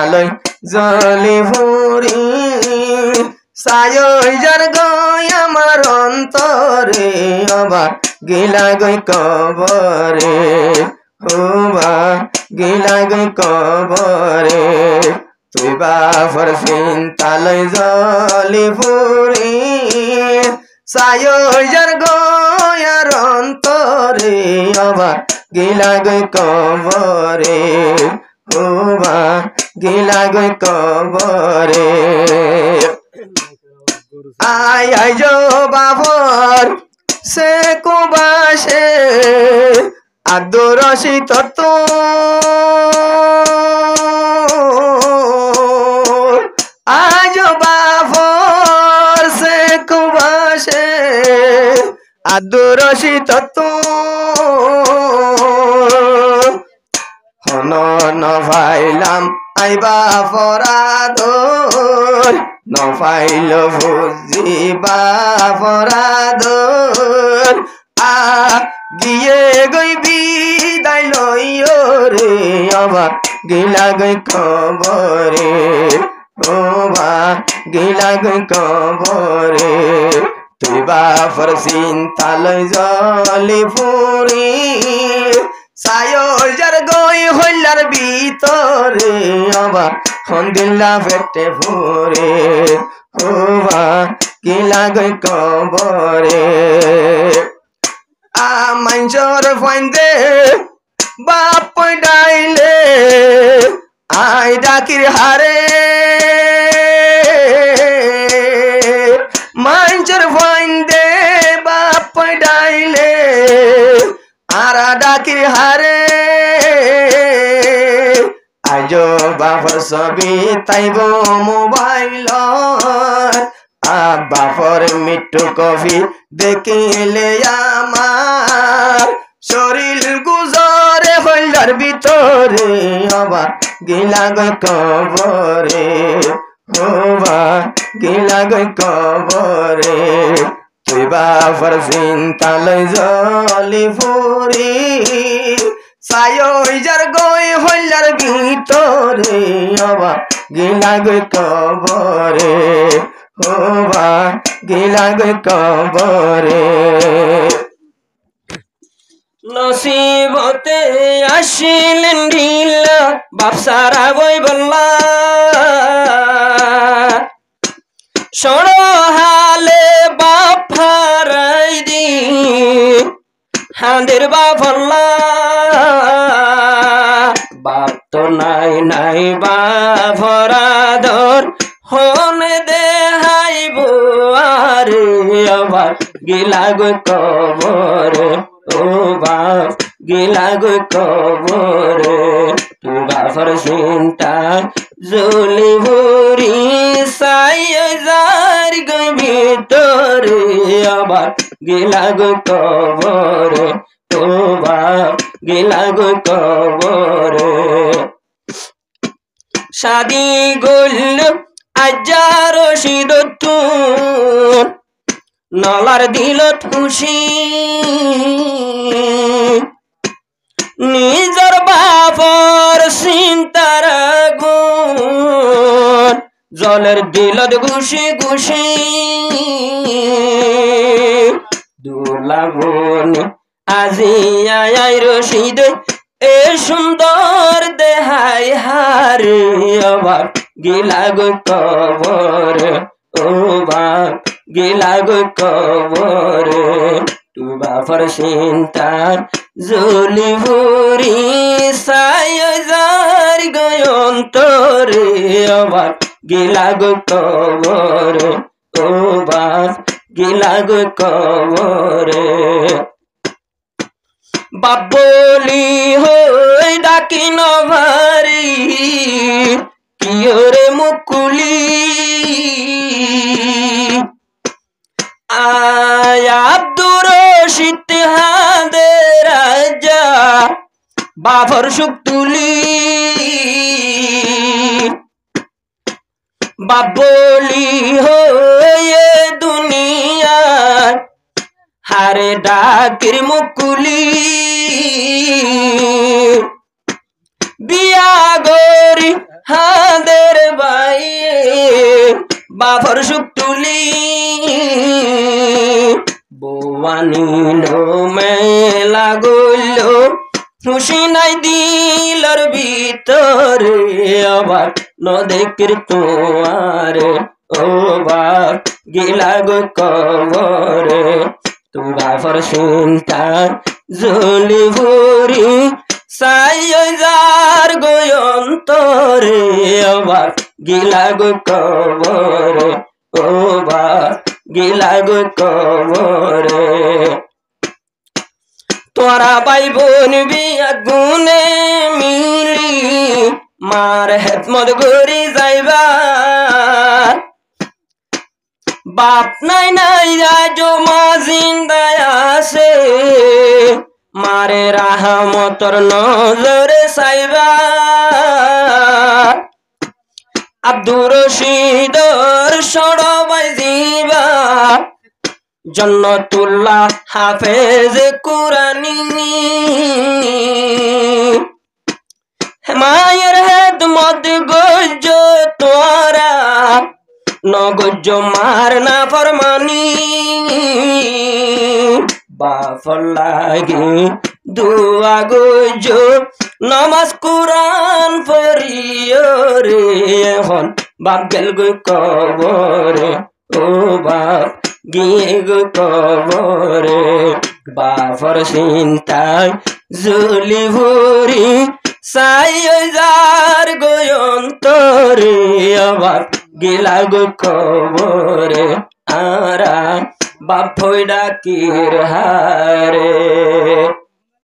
আলোয় জলি ফুরি সায়ই যার গই আমার অন্তরে অবা গিলা গই কবরে হুবা গিলা গই কবরে তুই বাফর চিন্তালয় জলি ফুরি সায়ই যার গই আর অন্তরে অবা গিলা গই কবরে হুবা গিলা গই কবরে আয় আয় যো বাবর সে কুবাসে আদরসি তত আজ বাবর সে কুবাসে আদরসি তত হন নভাইলাম আইবা ফরাদর নফাইল বুঝিবা ফরাদর আ গিয়ে গই বিদায় লইও রে অবা গিলা গই কবরে ওবা গিলা গই কবরে তুই বাফর চিন্তালয় জলি ফুরি সায়র যার গই হইলার ভিতরে অবা হন্দিল্লা পেটে ভরে ওবা গিলা গই কবরে মাঞ্চর ফাইন্দে বাপ ডাইলে আই ডাকির হারে মাঞ্চর ফাইন্দে বাপ ডাইলে আরা ডাকির হারে আজো বাফর ছবি তাইব মোবাইল বাফর মিট্টু কফি দেখিলে আমার শরীর গুজরে হইলার ভিতরে অবা গিলা গই কবরে ওবা গিলা গই কবরে তুই বাফর চিন্তালয় জলি ফুরি সায়ই যার গই হইলার ভিতরে অবা গিলা গই কবরে ওবা গিলা গই কবরে নসিবতে আসিলেন ঢিলা বাপসারা বই বললা সড়হালে বাপ হারাই দি হাঁদের বাপল্লা বাপ তো নাই নাই বাপরাদর হনে দেহাইব আরে আবার গিলা গই কবরে ও বাপ গিলা গই কবরে তুই বাফর চিন্তা জলি ভরি সাইজার গই ভিতরে আবার গিলা গই কবরে ও বাপ গিলা গই কবরে শাদি গল আজার সিদতুন নলার দিলত খুশি নিজর বাপর চিন্তার গুণ জলের দিলত ঘুষি ঘুষি দুলাগুন আজি আয় রশিদ এ সুন্দর দেহাই হারে অবাক গিলা গই কবরে ও বাপ গিলা গই কবরে তু বাফর চিন্তার জলি ভরি সাইজার গই অন্তরে অবাক গিলা গই কবরে ও বাপ গিলা গই কবরে বাবলি হই ডাকি নভারি কিয়রে মুকুলি আয় আব্দুর রশিদ হাদে রাজা বাফর সুখ তুলি বাবলি হয়ে দুনিয়া হারে ডাকির মুকুলি বিয়া গরি বাফর সুখ তুলি বৌয়ানিল মেলা গইল খুশি নাই দিলর ভিতরে আবার নদেকের তোমারে ও বাপ গিলা গো কবরে তু বাফর চিন্তা জলি ভরি সাই যার গয়ন্তরে আবার গিলা গো কবরে ও বাপ গিলা গো কবরে তোরা ভাই বোন বিয়া গুনে মিলি মার হেতমত গরি যাইবা বাপ নাই নাই আজো মা জিন্দায় আছে মারে রাহমতর নজরে সাইবা আব্দুর রশিদর সড়বাই জিবা জন্নতুল্লাহ হাফেজ কুরানি মায়ের হেদমত গজ্জ তোরা নগজ্জ মার না ফরমানি বাফর লাগি দুয়া গজ্জ নমাজ কুরআন পড়িও রে এখন বাপ গেল গো কবরে ও বাপ গিয়ে গো কবরে বাফর চিন্তায় জলি ভরি সাই যার গয়ন্তরে আবার গিলা গো কবরে আরা বাপ ডাকির হারে।